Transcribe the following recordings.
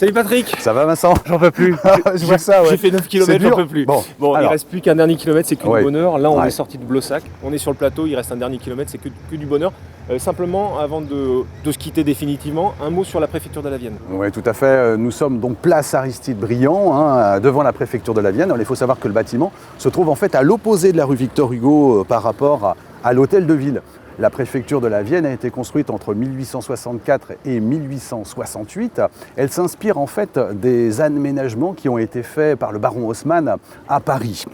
Salut Patrick. Ça va Vincent? J'en peux plus. Je vois ça, ouais. J'ai fait 9 km, j'en peux plus. Bon, il reste plus qu'un dernier kilomètre, c'est que du bonheur. Là, on est sorti de Blossac, on est sur le plateau, il reste un dernier kilomètre, c'est que du bonheur. Simplement, avant de se quitter définitivement, un mot sur la préfecture de la Vienne. Oui, tout à fait. Nous sommes donc place Aristide-Briand, devant la préfecture de la Vienne. Alors, il faut savoir que le bâtiment se trouve en fait à l'opposé de la rue Victor Hugo par rapport à l'hôtel de ville. La préfecture de la Vienne a été construite entre 1864 et 1868. Elle s'inspire en fait des aménagements qui ont été faits par le baron Haussmann à Paris.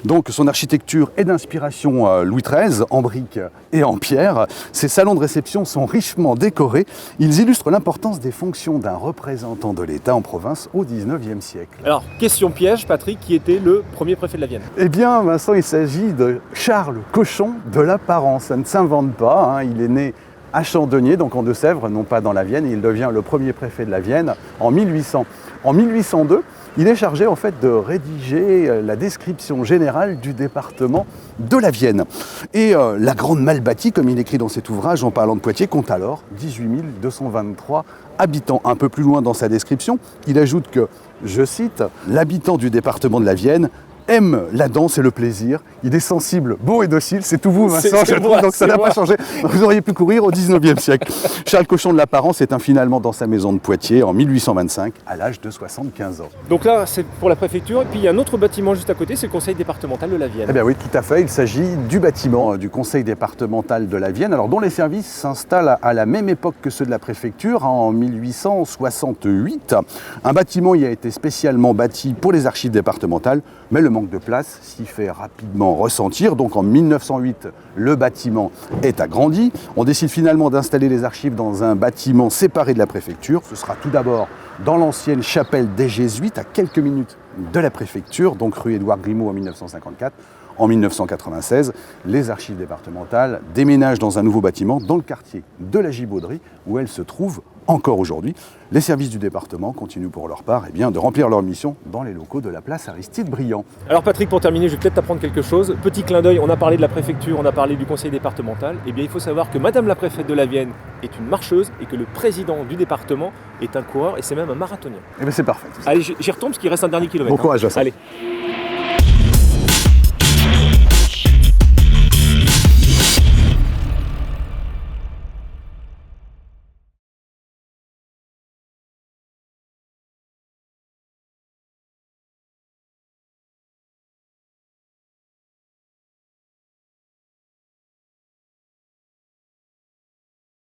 Donc son architecture est d'inspiration Louis XIII, en briques et en pierre. Ces salons de réception sont richement décorés. Ils illustrent l'importance des fonctions d'un représentant de l'État en province au XIXe siècle. Alors, question piège, Patrick, qui était le premier préfet de la Vienne? Eh bien, Vincent, il s'agit de Charles Cochon de la Parence. Ça ne s'invente pas, il est né à Chandonnier, donc en Deux-Sèvres, non pas dans la Vienne, et il devient le premier préfet de la Vienne en 1800. En 1802, il est chargé en fait de rédiger la description générale du département de la Vienne. Et la Grande Malbâtie, comme il écrit dans cet ouvrage en parlant de Poitiers, compte alors 18 223 habitants. Un peu plus loin dans sa description, il ajoute que, je cite, « L'habitant du département de la Vienne aime la danse et le plaisir, il est sensible, beau et docile », c'est tout vous Vincent, je trouve, donc ça n'a pas changé. Vous auriez pu courir au 19e siècle. Charles Cochon de la Parence éteint finalement dans sa maison de Poitiers en 1825 à l'âge de 75 ans. Donc là, c'est pour la préfecture, et puis il y a un autre bâtiment juste à côté, c'est le conseil départemental de la Vienne. Eh bien oui, tout à fait, il s'agit du bâtiment du conseil départemental de la Vienne, alors dont les services s'installent à la même époque que ceux de la préfecture, en 1868. Un bâtiment y a été spécialement bâti pour les archives départementales, mais le manque de place s'y fait rapidement ressentir. Donc en 1908, le bâtiment est agrandi. On décide finalement d'installer les archives dans un bâtiment séparé de la préfecture. Ce sera tout d'abord dans l'ancienne chapelle des Jésuites, à quelques minutes de la préfecture, donc rue Édouard Grimaud en 1954. En 1996, les archives départementales déménagent dans un nouveau bâtiment dans le quartier de la Gibauderie, où elles se trouvent encore aujourd'hui. Les services du département continuent pour leur part de remplir leur mission dans les locaux de la place Aristide-Briand. Alors Patrick, pour terminer, je vais peut-être t'apprendre quelque chose. Petit clin d'œil, on a parlé de la préfecture, on a parlé du conseil départemental. Eh bien, il faut savoir que Madame la préfète de la Vienne est une marcheuse et que le président du département est un coureur et c'est même un marathonien. Eh bien, c'est parfait. Allez, j'y retombe parce qu'il reste un dernier kilomètre. Bon courage, Vincent. Allez.